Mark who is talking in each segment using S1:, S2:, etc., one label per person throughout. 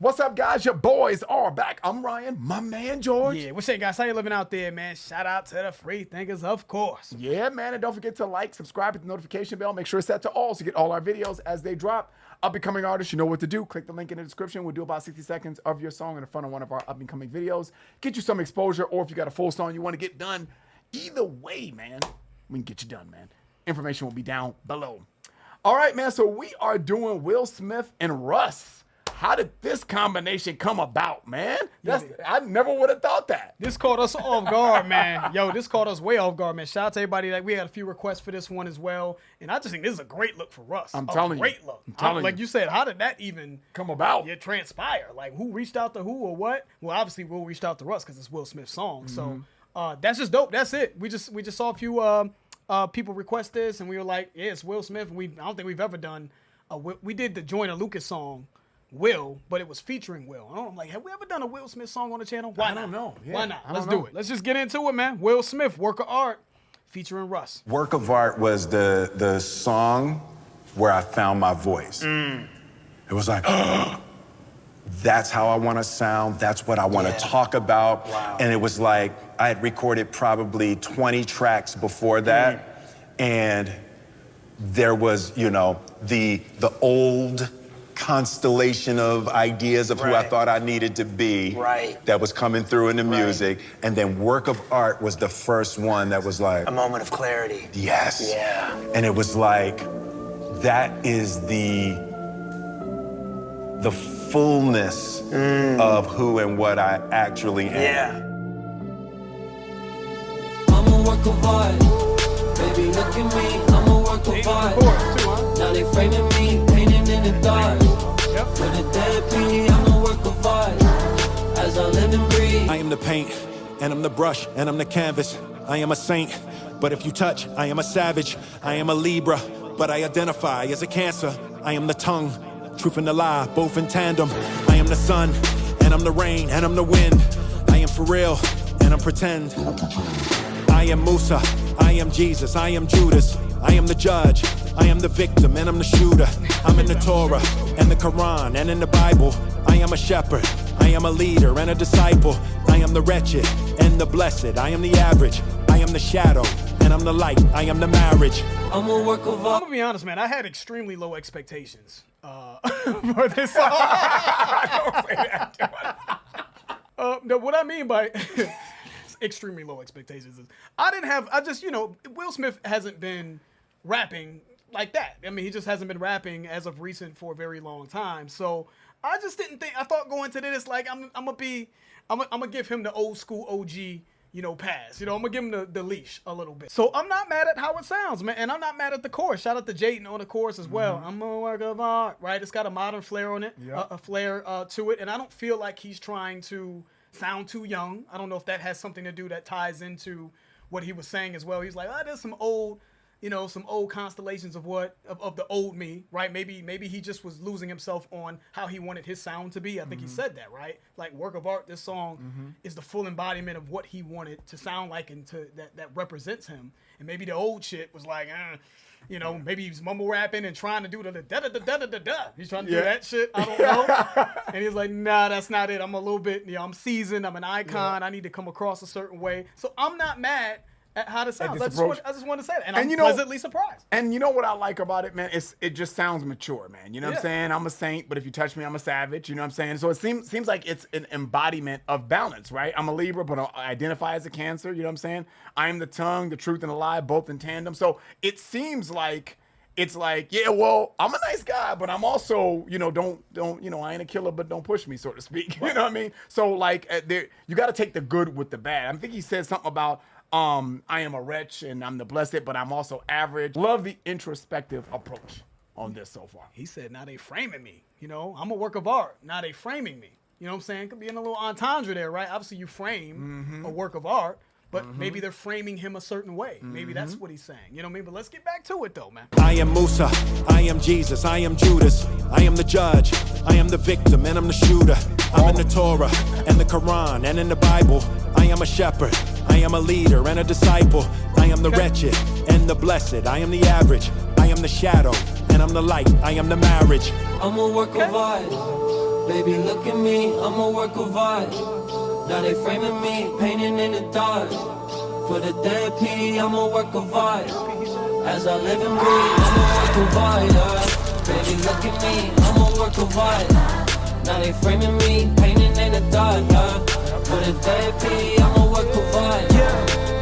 S1: What's up, guys? Your boys are back. I'm Ryan, my man George.
S2: Yeah, what's up, guys? How you living out there, man? Shout out to the free thinkers, of course.
S1: Yeah, man, and don't forget to like, subscribe, hit the notification bell. Make sure it's set to all so you get all our videos as they drop. Up-and-coming artists, you know what to do. Click the link in the description. We'll do about 60 seconds of your song in the front of one of our up-and-coming videos. Get you some exposure, or if you got a full song you want to get done, either way, man, we can get you done, man. Information will be down below. All right, man, so we are doing Will Smith and Russ. How did this combination come about, man? I never would have thought that.
S2: This caught us off guard, man. Yo, this caught us way off guard, man. Shout out to everybody. Like, we had a few requests for this one as well. And I just think this is a great look for Russ.
S1: I'm telling you.
S2: Great look. Like you said, how did that even
S1: come about?
S2: Yeah, transpire. Like, who reached out to who or what? Well, obviously, Will reached out to Russ because it's Will Smith's song. So that's just dope. That's it. We just saw a few people request this, and we were like, yeah, it's Will Smith. I don't think we've ever done we did the Joyner Lucas song, Will, but it was featuring Will. I'm like, have we ever done a Will Smith song on the channel? Why not?
S1: I don't know. Yeah,
S2: why not? Let's do it. Let's just get into it, man. Will Smith, Work of Art, featuring Russ.
S3: Work of Art was the song where I found my voice. It was like, that's how I want to sound. That's what I want to talk about.
S4: Wow.
S3: And it was like, I had recorded probably 20 tracks before that. And there was, you know, the old constellation of ideas of who I thought I needed to be that was coming through in the music. And then Work of Art was the first one that was like
S4: a moment of clarity.
S3: Yes.
S4: Yeah.
S3: And it was like, that is the fullness of who and what I actually am.
S4: Yeah.
S5: I'm a work of art. Baby, look at me. I'm a work of art. Now they framing me, painting in the dark. For the therapy, I'm a work of art. As I live and breathe.
S6: I am the paint, and I'm the brush, and I'm the canvas. I am a saint, but if you touch, I am a savage. I am a Libra, but I identify as a Cancer. I am the tongue, truth and the lie, both in tandem. I am the sun, and I'm the rain, and I'm the wind. I am for real, and I'm pretend. I am Musa, I am Jesus, I am Judas. I am the judge, I am the victim, and I'm the shooter. I'm in the Torah, and the Quran, and in the Bible. I am a shepherd, I am a leader, and a disciple. I am the wretched, and the blessed. I am the average, I am the shadow, and I'm the light. I am the marriage.
S5: I'm a work of art.
S2: I'm gonna be honest, man. I had extremely low expectations for this song.
S1: Don't say that.
S2: No, what I mean by extremely low expectations is Will Smith hasn't been rapping like that. I mean, he just hasn't been rapping as of recent for a very long time. So I just didn't think. I thought going to this, like, I'm gonna give him the old school OG, pass. I'm gonna give him the leash a little bit. So I'm not mad at how it sounds, man, and I'm not mad at the chorus. Shout out to Jaden on the chorus as well. I'm a work of art, right? It's got a modern flair on it, a flair to it, and I don't feel like he's trying to sound too young. I don't know if that has something to do that ties into what he was saying as well. He's like, there's some old constellations of the old me, right? Maybe he just was losing himself on how he wanted his sound to be. I think he said that, right? Like, Work of Art, this song is the full embodiment of what he wanted to sound like and that represents him. And maybe the old shit was like, maybe he's mumble rapping and trying to do the da-da-da-da-da-da-da. He's trying to do that shit. I don't know. And he's like, nah, that's not it. I'm a little bit, I'm seasoned. I'm an icon. I need to come across a certain way. So I'm not mad at how it sounds. I just want to say that. And I'm pleasantly surprised.
S1: And you know what I like about it, man? It just sounds mature, man. You know what I'm saying? I'm a saint, but if you touch me, I'm a savage. You know what I'm saying? So it seems like it's an embodiment of balance, right? I'm a Libra, but I identify as a Cancer. You know what I'm saying? I am the tongue, the truth, and the lie, both in tandem. So it seems like it's like, yeah, well, I'm a nice guy, but I'm also, don't, I ain't a killer, but don't push me, so to speak. You know what I mean? So like, you got to take the good with the bad. I think he said something about, I am a wretch and I'm the blessed, but I'm also average. Love the introspective approach on this so far.
S2: He said, now they framing me. I'm a work of art. Now they framing me. You know what I'm saying? Could be in a little entendre there, right? Obviously, you frame a work of art, but maybe they're framing him a certain way. Maybe that's what he's saying. You know what I mean? But let's get back to it, though, man.
S6: I am Musa, I am Jesus, I am Judas. I am the judge, I am the victim, and I'm the shooter. I'm in the Torah, and the Quran, and in the Bible. I am a shepherd, I am a leader, and a disciple. I am the wretched, and the blessed. I am the average, I am the shadow, and I'm the light. I am the marriage.
S5: I'm a work of art. Baby, look at me, I'm a work of art. Now they framing me, painting in the dark. For the dead P, I'm a work of art. As I live and breathe, I'm a work of art. Baby, look at me, I'm a work of art. Now they framing me, painting in the dark. For the dead P, I'm a work of art.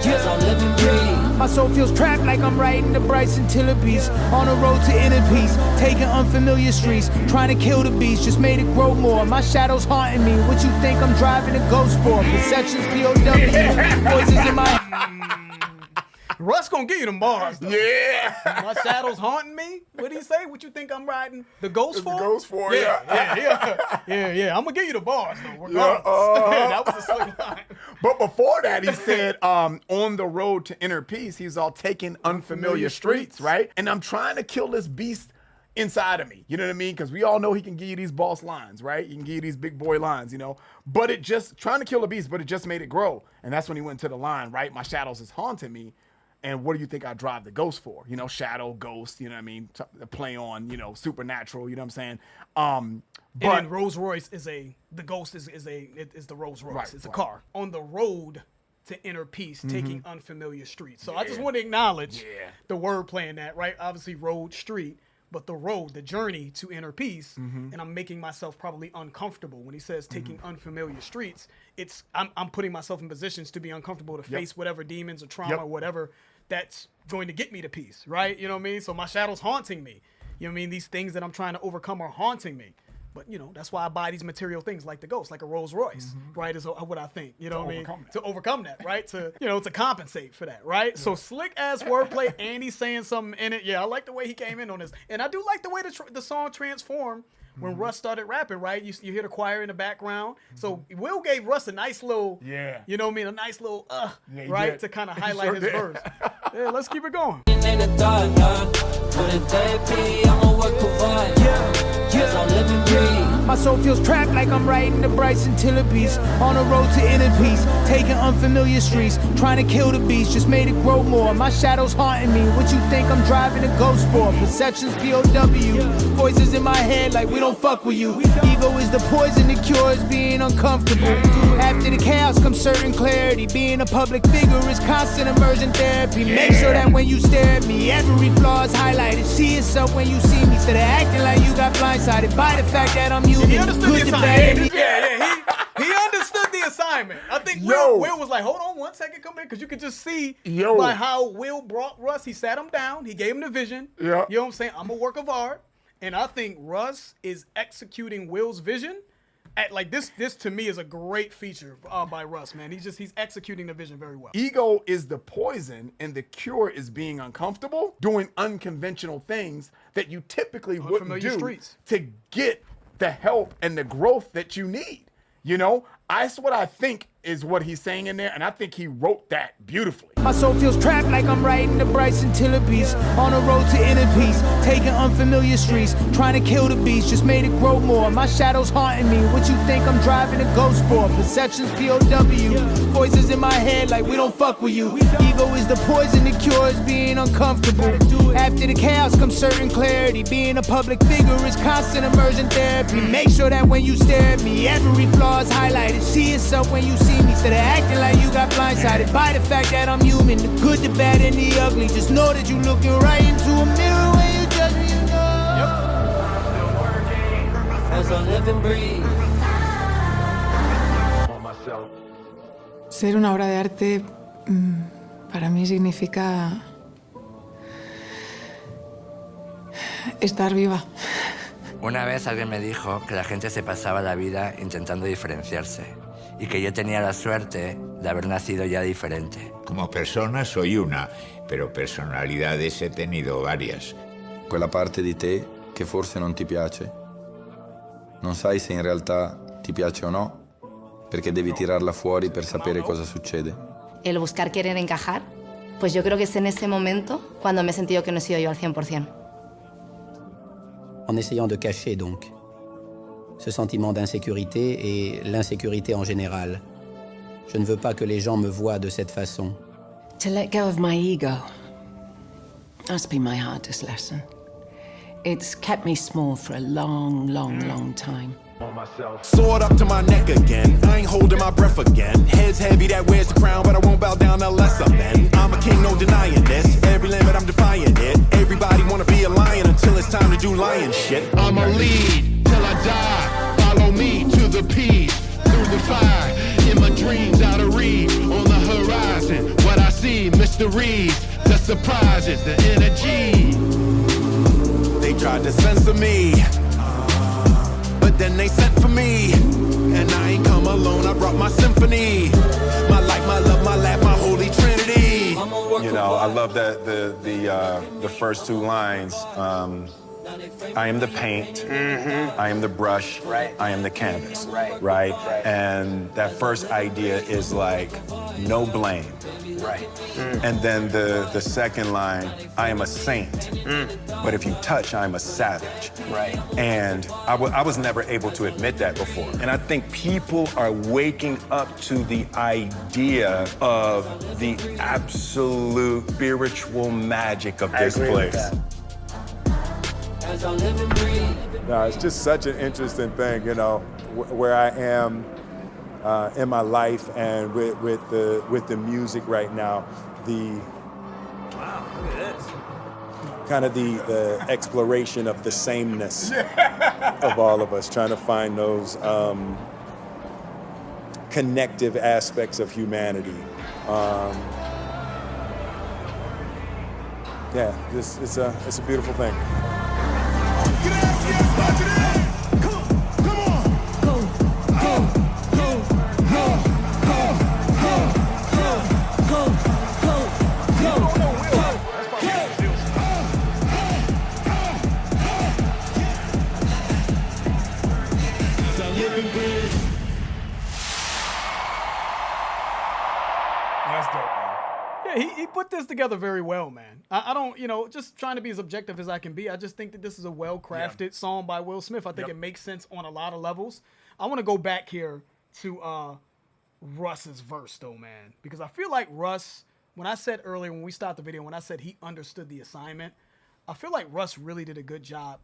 S5: As I live and breathe.
S4: My soul feels trapped like I'm riding the Bryson Tiller beast. On the road to inner peace, taking unfamiliar streets. Trying to kill the beast, just made it grow more. My shadow's haunting me, what you think I'm driving a ghost for? Perceptions, POW, voices in my
S2: Russ gonna give you them bars, though.
S1: Yeah.
S2: My shadow's haunting me. What'd he say? What you think I'm riding? The ghost for?
S1: The ghost for,
S2: yeah. I'm gonna give you the bars, though. Regardless. That was a slick line.
S1: But before that, he said, on the road to inner peace, he's all taking unfamiliar streets, right? And I'm trying to kill this beast inside of me. You know what I mean? Because we all know he can give you these boss lines, right? He can give you these big boy lines, you know? But it just, trying to kill the beast, but it just made it grow. And that's when he went to the line, right? My shadows is haunting me. And what do you think I drive the ghost for? You know, shadow, ghost, you know what I mean? Play on, you know, supernatural, you know what I'm saying?
S2: And then Rolls Royce the ghost is the Rolls Royce.
S1: Right,
S2: it's a
S1: right.
S2: car on the road to inner peace, taking unfamiliar streets. So I just want to acknowledge the wordplay in that, right? Obviously road, street, but the road, the journey to inner peace. And I'm making myself probably uncomfortable. When he says taking unfamiliar streets, I'm putting myself in positions to be uncomfortable to face whatever demons or trauma or whatever that's going to get me to peace, right? You know what I mean? So my shadow's haunting me. You know what I mean? These things that I'm trying to overcome are haunting me. But, you know, that's why I buy these material things like the ghost, like a Rolls Royce, right, is what I think. You know what I mean? To overcome that, right? To, you know, to compensate for that, right? So slick ass wordplay, and he's saying something in it. Yeah, I like the way he came in on this. And I do like the way the song transformed when Russ started rapping, right? You hear the choir in the background. So Will gave Russ a nice little, you know what I mean? A nice little, right?
S1: did.
S2: To kind of highlight his verse. Yeah, let's keep it going.
S5: In the dark, for the dead P, I'm a work of art. As I live and breathe.
S4: My soul feels trapped like I'm riding the Bryson Tiller beast. On the road to inner peace, taking unfamiliar streets. Trying to kill the beast, just made it grow more. My shadow's haunting me, what you think I'm driving a ghost for? Perceptions, POW, voices in my head like we don't fuck with you. Ego is the poison, the cure is being uncomfortable. After the chaos comes certain clarity. Being a public figure is constant immersion therapy. Make sure that when you stare at me, every flaw is highlighted. See yourself when you see me, instead of acting like you got blindsided by the fact that I'm human.
S2: He understood
S4: Good
S2: the
S4: to bad.
S2: assignment. He understood the assignment. I think Will was like, hold on 1 second, come here, because you could just see by how Will brought Russ. He sat him down. He gave him the vision.
S1: Yeah.
S2: You know what I'm saying? I'm a work of art. And I think Russ is executing Will's vision. Like this to me is a great feature by Russ, man. He's executing the vision very well.
S1: Ego is the poison and the cure is being uncomfortable, doing unconventional things that you typically wouldn't do to get the help and the growth that you need. You know, that's what I think is what he's saying in there, and I think he wrote that beautifully.
S4: My soul feels trapped like I'm riding the Bryson Tiller beast. On the road to inner peace, taking unfamiliar streets. Trying to kill the beast, just made it grow more. My shadow's haunting me, what you think I'm driving a ghost for? Perceptions, POW, voices in my head like we don't fuck with you. Ego is the poison, the cure is being uncomfortable. After the chaos comes certain clarity. Being a public figure is constant immersion therapy. Make sure that when you stare at me, every flaw is highlighted. See yourself when you see me, instead of acting like you got blindsided by the fact that I'm human. The good, the bad, and the ugly. Just know that you're looking right into a mirror when you judge me, you know.
S5: As I live and breathe.
S7: Ser una obra de arte para mí significa estar viva.
S8: Una vez alguien me dijo que la gente se pasaba la vida intentando diferenciarse y que yo tenía la suerte de haber nacido ya diferente.
S9: Come persona soy una, però personalidades he tenido varias.
S10: Quella parte di te che forse non ti piace, non sai se in realtà ti piace o no, perché devi tirarla fuori per sapere cosa succede.
S11: El buscar querer encajar, pues yo creo que es en ese momento cuando me he sentido que no he sido yo al 100%.
S12: En essayant de cacher donc ce sentiment d'insécurité et l'insécurité en général. Je ne veux pas que les gens me voient de cette façon.
S13: To let go of my ego. That's been my hardest lesson. It's kept me small for a long time.
S6: Sword up to my neck again, I ain't holding my breath again. Head's heavy, that wears the crown, but I won't bow down to lesser men. I'm a king, no denying this. Every limit, I'm defying it. Everybody wanna be a lion until it's time to do lion shit.
S14: I'ma lead till I die. Follow me to the peace, through the fire. In my dreams, out of reach, on the horizon. What I see, mysteries, the surprises, the energy.
S6: They tried to censor me, but then they sent for me. And I ain't come alone, I brought my symphony. My light, my love, my laugh, my holy trinity.
S3: You know, I love that the first two lines. I am the paint, I am the brush, I am the canvas, right? And that first idea is like, no blame. And then the second line, I am a saint, but if you touch, I'm a savage. And I was never able to admit that before. And I think people are waking up to the idea of the absolute spiritual magic of this place.
S15: No, it's just such an interesting thing, you know, where I am in my life and with the music right now.
S16: Wow, look at this.
S15: Kind of the exploration of the sameness of all of us, trying to find those connective aspects of humanity. Yeah, it's a beautiful thing.
S2: He put this together very well, man. I don't, you know, just trying to be as objective as I can be. I just think that this is a well-crafted song by Will Smith. I think it makes sense on a lot of levels. I want to go back here to Russ's verse, though, man, because I feel like Russ, when I said earlier, when we started the video, when I said he understood the assignment, I feel like Russ really did a good job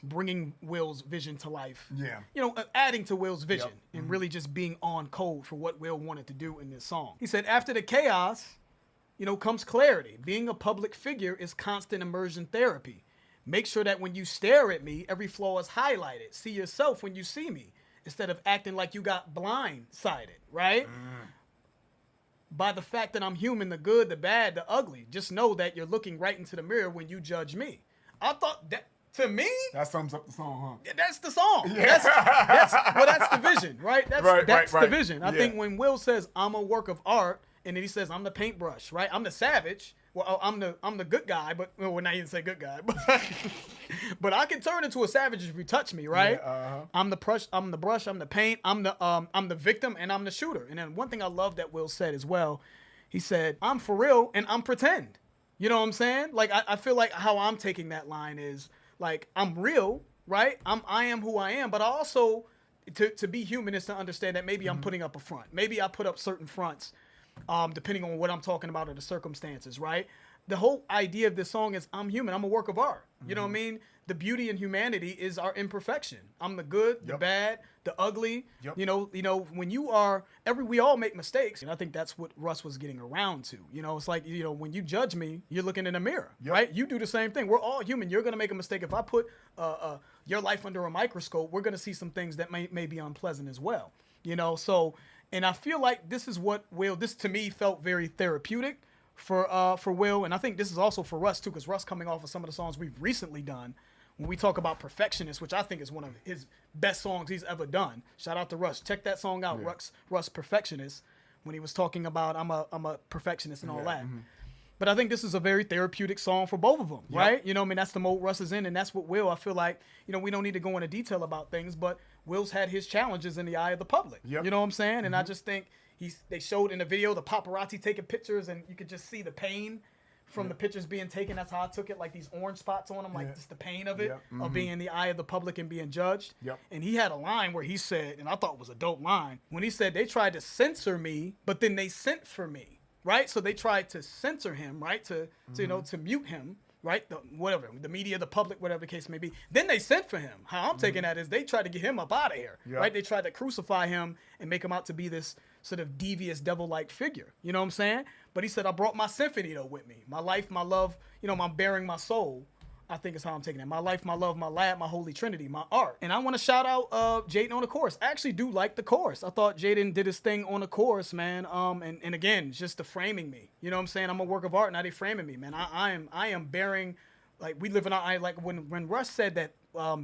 S2: bringing Will's vision to life.
S1: Yeah.
S2: You know, adding to Will's vision and really just being on code for what Will wanted to do in this song. He said, after the chaos, you know, comes clarity. Being a public figure is constant immersion therapy. Make sure that when you stare at me, every flaw is highlighted. See yourself when you see me, instead of acting like you got blindsided, right? By the fact that I'm human, the good, the bad, the ugly. Just know that you're looking right into the mirror when you judge me. I thought that, to me,
S1: that sums up the song, huh?
S2: That's the song.
S1: Yeah.
S2: That's the vision, right? That's the vision. I
S1: Yeah.
S2: think when Will says, I'm a work of art, and then he says, I'm the paintbrush, right? I'm the savage. Well, I'm the good guy, but well, now you didn't say good guy, but I can turn into a savage if you touch me, right?
S1: Yeah,
S2: I'm the brush, I'm the paint, I'm the victim, and I'm the shooter. And then one thing I love that Will said as well, he said, I'm for real and I'm pretend. You know what I'm saying? Like I feel like how I'm taking that line is like I'm real, right? I am who I am, but I also to be human is to understand that maybe I'm putting up a front. Maybe I put up certain fronts. Depending on what I'm talking about or the circumstances, right? The whole idea of this song is I'm human. I'm a work of art. You know what I mean? The beauty in humanity is our imperfection. I'm the good, the bad, the ugly. You know, when you are we all make mistakes, and I think that's what Russ was getting around to. You know, it's like, you know, when you judge me, you're looking in a mirror, right? You do the same thing. We're all human. You're gonna make a mistake. If I put your life under a microscope, we're gonna see some things that may be unpleasant as well. You know, so. And I feel like this is what this to me felt very therapeutic for Will. And I think this is also for Russ too, because Russ coming off of some of the songs we've recently done, when we talk about Perfectionist, which I think is one of his best songs he's ever done. Shout out to Russ. Check that song out, Russ Perfectionist, when he was talking about I'm a perfectionist and all that. But I think this is a very therapeutic song for both of them, right? You know what I mean? That's the mode Russ is in, and that's what Will, I feel like, you know, we don't need to go into detail about things, but Will's had his challenges in the eye of the public. You know what I'm saying? And I just think they showed in the video the paparazzi taking pictures, and you could just see the pain from the pictures being taken. That's how I took it, like these orange spots on them, like just the pain of it, of being in the eye of the public and being judged. And he had a line where he said, and I thought it was a dope line, when he said they tried to censor me, but then they sent for me. Right, so they tried to censor him, right, to you know, to mute him, right? The media, the public, whatever the case may be. Then they sent for him. How I'm taking that is they tried to get him up out of here, right? They tried to crucify him and make him out to be this sort of devious devil-like figure. You know what I'm saying? But he said, I brought my symphony, though, with me. My life, my love, I'm bearing my soul. I think is how I'm taking it. My life, my love, my lab, my holy trinity, my art. And I want to shout out Jaden on the chorus. I actually do like the chorus. I thought Jaden did his thing on the chorus, man. And again, just the framing me. You know what I'm saying? I'm a work of art. Now they framing me, man. I am bearing, like, we live in our, like when Russ said that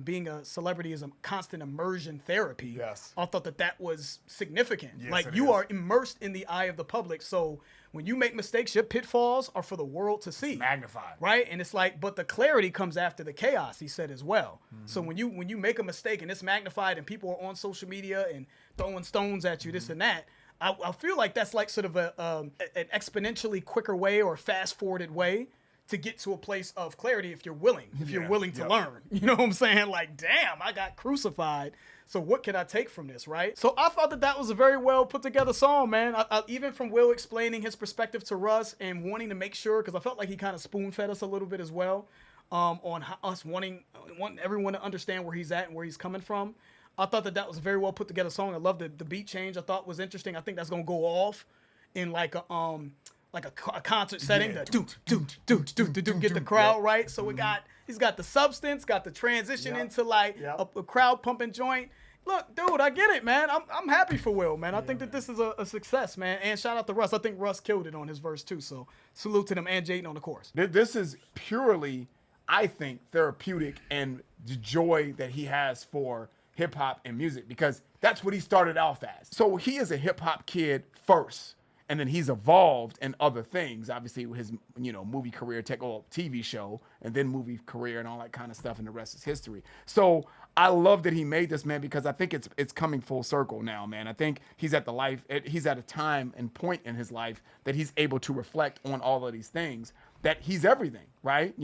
S2: being a celebrity is a constant immersion therapy.
S1: Yes.
S2: I thought that was significant.
S1: Yes,
S2: like,
S1: it
S2: you
S1: is.
S2: are immersed in the eye of the public. So when you make mistakes, your pitfalls are for the world to see.
S1: Magnified.
S2: Right? And it's like, but the clarity comes after the chaos, he said as well. So when you make a mistake and it's magnified and people are on social media and throwing stones at you, this and that, I feel like that's like sort of an exponentially quicker way or fast-forwarded way to get to a place of clarity if you're willing to learn. You know what I'm saying? Like, damn, I got crucified. So what can I take from this, right? So I thought that was a very well put together song, man. Even from Will explaining his perspective to Russ and wanting to make sure, because I felt like he kind of spoon-fed us a little bit as well, on us wanting everyone to understand where he's at and where he's coming from. I thought that was a very well put together song. I love the beat change. I thought was interesting. I think that's gonna go off in like a concert setting. The do get the crowd right. So he's got the substance, got the transition into like a crowd pumping joint. Look, dude, I get it, man. I'm happy for Will, man. I think that this is a success, man. And shout out to Russ. I think Russ killed it on his verse too. So salute to them and Jaden on the chorus.
S1: This is purely, I think, therapeutic and the joy that he has for hip hop and music, because that's what he started off as. So he is a hip hop kid first. And then he's evolved in other things, obviously with his, movie career, TV show, and then movie career and all that kind of stuff, and the rest is history. So I love that he made this, man, because I think it's coming full circle now, man. I think he's at a time and point in his life that he's able to reflect on all of these things, that he's everything, right?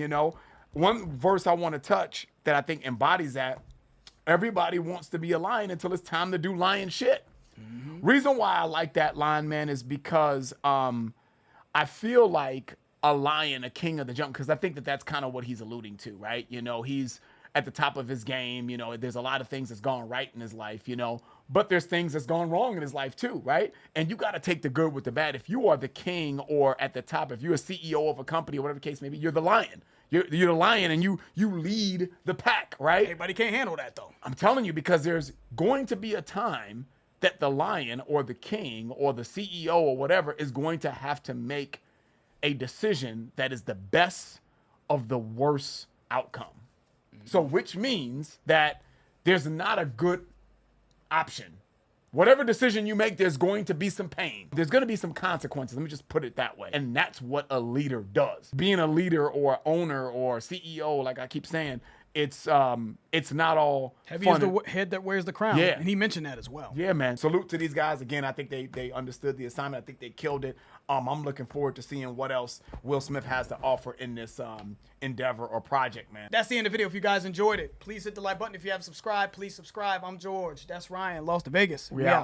S1: One verse I want to touch that I think embodies that: everybody wants to be a lion until it's time to do lion shit. Reason why I like that line, man, is because I feel like a lion, a king of the jungle, because I think that's kind of what he's alluding to, right? He's at the top of his game. There's a lot of things that's gone right in his life, but there's things that's gone wrong in his life too, right? And you got to take the good with the bad. If you are the king or at the top, if you're a CEO of a company or whatever the case may be, you're the lion. You're the lion, and you lead the pack, right?
S2: Everybody can't handle that, though.
S1: I'm telling you, because there's going to be a time that the lion or the king or the CEO or whatever is going to have to make a decision that is the best of the worst outcome. So which means that there's not a good option. Whatever decision you make, there's going to be some pain. There's going to be some consequences. Let me just put it that way. And that's what a leader does. Being a leader or owner or CEO, like I keep saying, it's not all
S2: heavy
S1: fun.
S2: Is the head that wears the crown.
S1: Yeah.
S2: And he mentioned that as well.
S1: Yeah, man. Salute to these guys. Again, I think they understood the assignment. I think they killed it. I'm looking forward to seeing what else Will Smith has to offer in this endeavor or project, man.
S2: That's the end of the video. If you guys enjoyed it, please hit the like button. If you haven't subscribed, please subscribe. I'm George. That's Ryan. Lost to Vegas.
S1: We out.